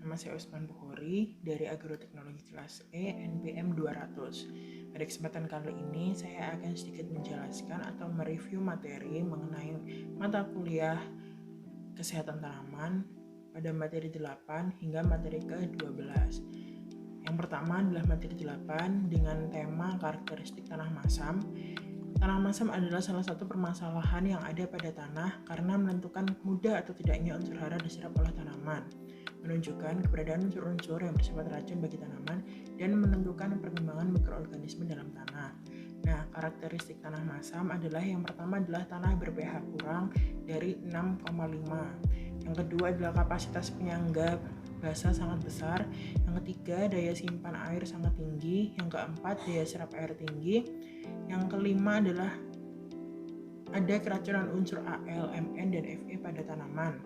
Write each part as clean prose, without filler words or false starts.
Nama saya Usman Bukhori dari Agroteknologi kelas E NPM 200. Pada kesempatan kali ini saya akan sedikit menjelaskan atau mereview materi mengenai mata kuliah Kesehatan Tanaman pada materi 8 hingga materi ke-12. Yang pertama adalah materi 8 dengan tema karakteristik tanah masam. Tanah masam adalah salah satu permasalahan yang ada pada tanah karena menentukan mudah atau tidaknya unsur hara diserap oleh tanaman, menunjukkan keberadaan unsur-unsur yang bersifat racun bagi tanaman, dan menentukan perkembangan mikroorganisme dalam tanah. Nah, karakteristik tanah masam adalah yang pertama adalah tanah ber-pH kurang dari 6,5. Yang kedua adalah kapasitas penyangga basa sangat besar. Yang ketiga, daya simpan air sangat tinggi. Yang keempat, daya serap air tinggi. Yang kelima adalah ada keracunan unsur Al, Mn, dan Fe pada tanaman.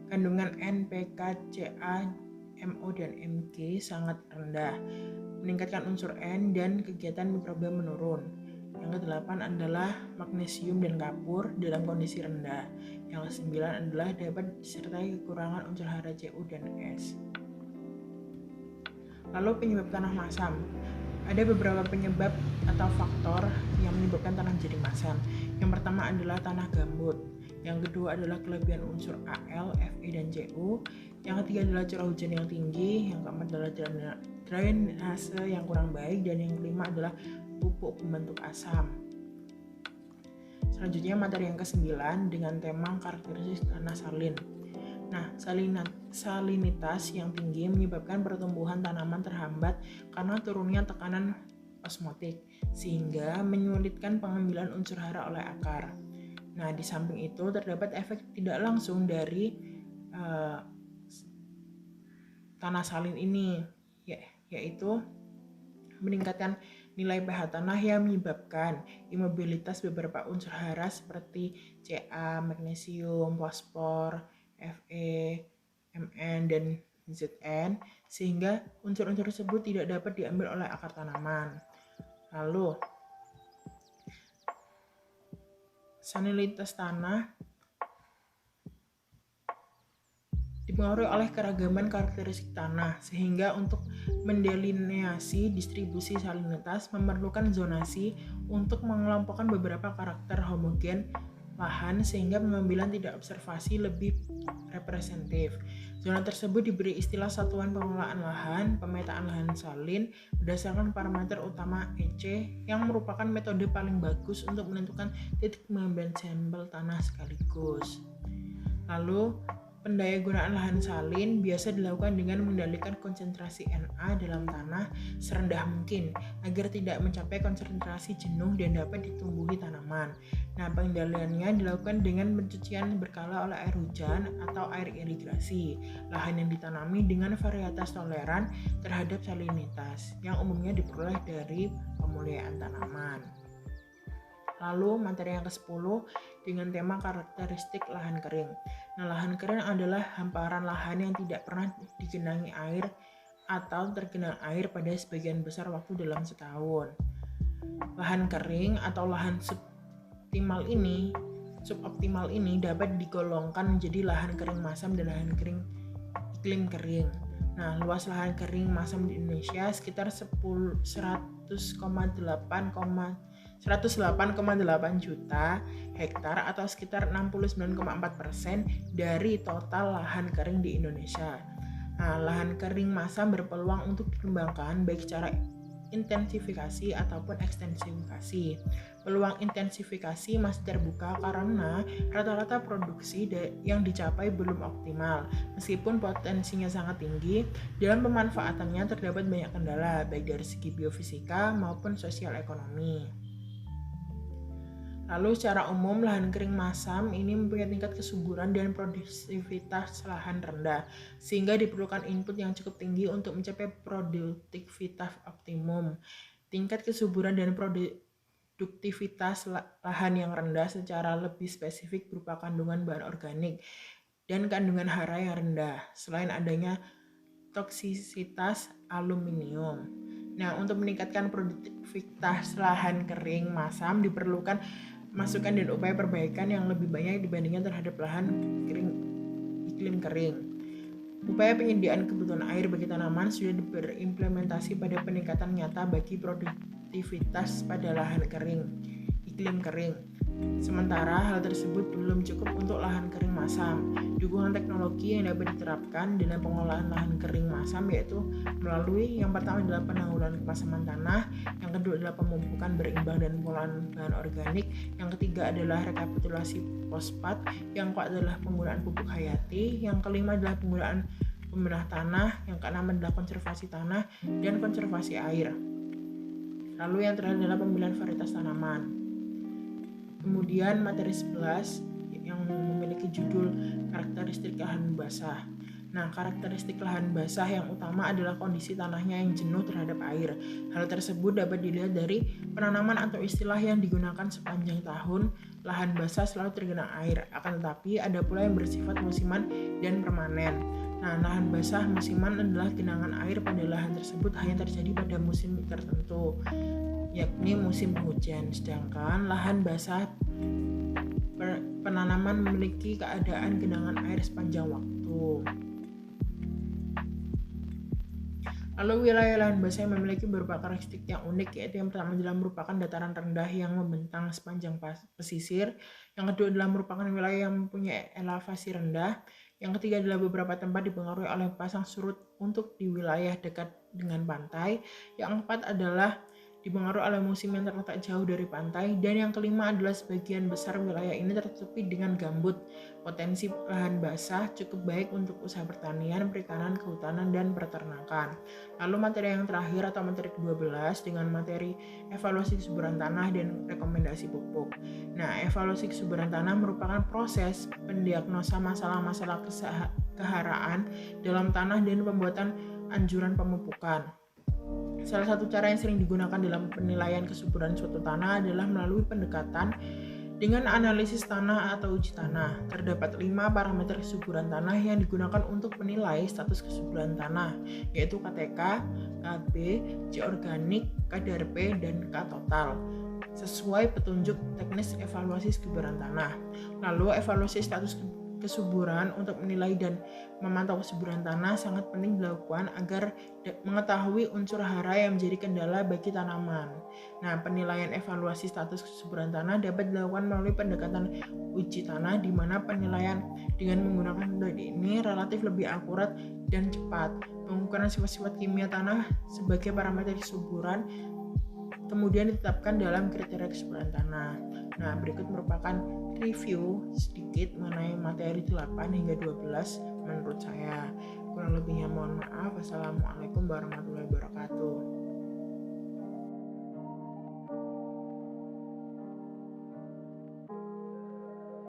Kandungan N, Pk, Ca, Mo, dan Mg sangat rendah, meningkatkan unsur N dan kegiatan mikroba menurun. Yang kedelapan adalah magnesium dan kapur dalam kondisi rendah. Yang kesembilan adalah dapat disertai kekurangan unsur hara Cu dan S. Lalu penyebab tanah masam. Ada beberapa penyebab atau faktor yang menyebabkan tanah menjadi masam. Yang pertama adalah tanah gambut. Yang kedua adalah kelebihan unsur Al, Fe, dan Cu. Yang ketiga adalah curah hujan yang tinggi. Yang keempat adalah drainase yang kurang baik. Dan yang kelima adalah pupuk pembentuk asam. Selanjutnya materi yang ke-9 dengan tema karakteristik tanah salin. Nah, salinitas yang tinggi menyebabkan pertumbuhan tanaman terhambat karena turunnya tekanan osmotik, sehingga menyulitkan pengambilan unsur hara oleh akar. Nah, di samping itu terdapat efek tidak langsung dari tanah salin ini, yaitu meningkatkan nilai pH tanah yang menyebabkan imobilitas beberapa unsur hara seperti Ca, magnesium, fosfor, Fe, Mn, dan Zn, sehingga unsur-unsur tersebut tidak dapat diambil oleh akar tanaman. Lalu, salinitas tanah dipengaruhi oleh keragaman karakteristik tanah, sehingga untuk mendelineasi distribusi salinitas memerlukan zonasi untuk mengelompokkan beberapa karakter homogen lahan sehingga pengambilan tidak observasi lebih representatif. Zona tersebut diberi istilah satuan pengelolaan lahan, pemetaan lahan salin berdasarkan parameter utama EC yang merupakan metode paling bagus untuk menentukan titik pengambilan sampel tanah sekaligus. Lalu, pendayagunaan lahan salin biasa dilakukan dengan mengendalikan konsentrasi Na dalam tanah serendah mungkin agar tidak mencapai konsentrasi jenuh dan dapat ditumbuhi tanaman. Nah, pengendaliannya dilakukan dengan pencucian berkala oleh air hujan atau air irigasi lahan yang ditanami dengan varietas toleran terhadap salinitas yang umumnya diperoleh dari pemuliaan tanaman. Lalu materi yang ke-10 dengan tema karakteristik lahan kering. Nah, lahan kering adalah hamparan lahan yang tidak pernah digenangi air atau tergenang air pada sebagian besar waktu dalam setahun. Lahan kering atau lahan suboptimal ini dapat digolongkan menjadi lahan kering masam dan lahan kering iklim kering. Nah, luas lahan kering masam di Indonesia sekitar 108,8 juta hektar atau sekitar 69,4% dari total lahan kering di Indonesia. Nah, lahan kering masam berpeluang untuk dikembangkan baik secara intensifikasi ataupun ekstensifikasi. Peluang intensifikasi masih terbuka karena rata-rata produksi yang dicapai belum optimal. Meskipun potensinya sangat tinggi, dalam pemanfaatannya terdapat banyak kendala baik dari segi biofisika maupun sosial ekonomi. Lalu secara umum lahan kering masam ini mempunyai tingkat kesuburan dan produktivitas lahan rendah, sehingga diperlukan input yang cukup tinggi untuk mencapai produktivitas optimum. Tingkat kesuburan dan produktivitas lahan yang rendah secara lebih spesifik berupa kandungan bahan organik dan kandungan hara yang rendah, selain adanya toksisitas aluminium. Nah, untuk meningkatkan produktivitas lahan kering masam diperlukan masukan dan upaya perbaikan yang lebih banyak dibandingkan terhadap lahan kering iklim kering. Upaya penyediaan kebutuhan air bagi tanaman sudah berimplementasi pada peningkatan nyata bagi produktivitas pada lahan kering, iklim kering. Sementara hal tersebut belum cukup untuk lahan kering masam. Dukungan teknologi yang dapat diterapkan dalam pengolahan lahan kering masam yaitu melalui yang pertama adalah penanggulangan kemasaman tanah, yang kedua adalah pemupukan berimbang dan pengolahan bahan organik, yang ketiga adalah rekapitulasi fosfat, yang keempat adalah penggunaan pupuk hayati, yang kelima adalah penggunaan pembenah tanah, yang keenam adalah konservasi tanah dan konservasi air. Lalu yang terakhir adalah pemilihan varietas tanaman. Kemudian materi 11 yang memiliki judul karakteristik lahan basah. Nah, karakteristik lahan basah yang utama adalah kondisi tanahnya yang jenuh terhadap air. Hal tersebut dapat dilihat dari penanaman atau istilah yang digunakan sepanjang tahun. Lahan basah selalu tergenang air, akan tetapi ada pula yang bersifat musiman dan permanen. Nah, lahan basah musiman adalah genangan air pada lahan tersebut hanya terjadi pada musim tertentu, yakni musim penghujan, sedangkan lahan basah penanaman memiliki keadaan genangan air sepanjang waktu. Lalu wilayah lahan basah yang memiliki beberapa karakteristik yang unik, yaitu yang pertama adalah merupakan dataran rendah yang membentang sepanjang pesisir, yang kedua adalah merupakan wilayah yang mempunyai elevasi rendah, yang ketiga adalah beberapa tempat dipengaruhi oleh pasang surut untuk di wilayah dekat dengan pantai, yang keempat adalah dipengaruhi oleh musim yang terletak jauh dari pantai, dan yang kelima adalah sebagian besar wilayah ini tertutupi dengan gambut. Potensi lahan basah cukup baik untuk usaha pertanian, perikanan, kehutanan, dan peternakan. Lalu materi yang terakhir atau materi ke-12 dengan materi evaluasi kesuburan tanah dan rekomendasi pupuk. Nah, evaluasi kesuburan tanah merupakan proses pendiagnosa masalah-masalah keharaan dalam tanah dan pembuatan anjuran pemupukan. Salah satu cara yang sering digunakan dalam penilaian kesuburan suatu tanah adalah melalui pendekatan dengan analisis tanah atau uji tanah. Terdapat 5 parameter kesuburan tanah yang digunakan untuk menilai status kesuburan tanah, yaitu KTK, KB, C organik, kadar P, dan K total, sesuai petunjuk teknis evaluasi kesuburan tanah. Lalu evaluasi status kesuburan untuk menilai dan memantau kesuburan tanah sangat penting dilakukan agar mengetahui unsur hara yang menjadi kendala bagi tanaman. Nah, penilaian evaluasi status kesuburan tanah dapat dilakukan melalui pendekatan uji tanah, di mana penilaian dengan menggunakan metode ini relatif lebih akurat dan cepat. Pengukuran sifat-sifat kimia tanah sebagai parameter kesuburan kemudian ditetapkan dalam kriteria kesuburan tanah. Nah, berikut merupakan review sedikit mengenai materi 8 hingga 12 menurut saya. Kurang lebihnya mohon maaf. Wassalamualaikum warahmatullahi wabarakatuh.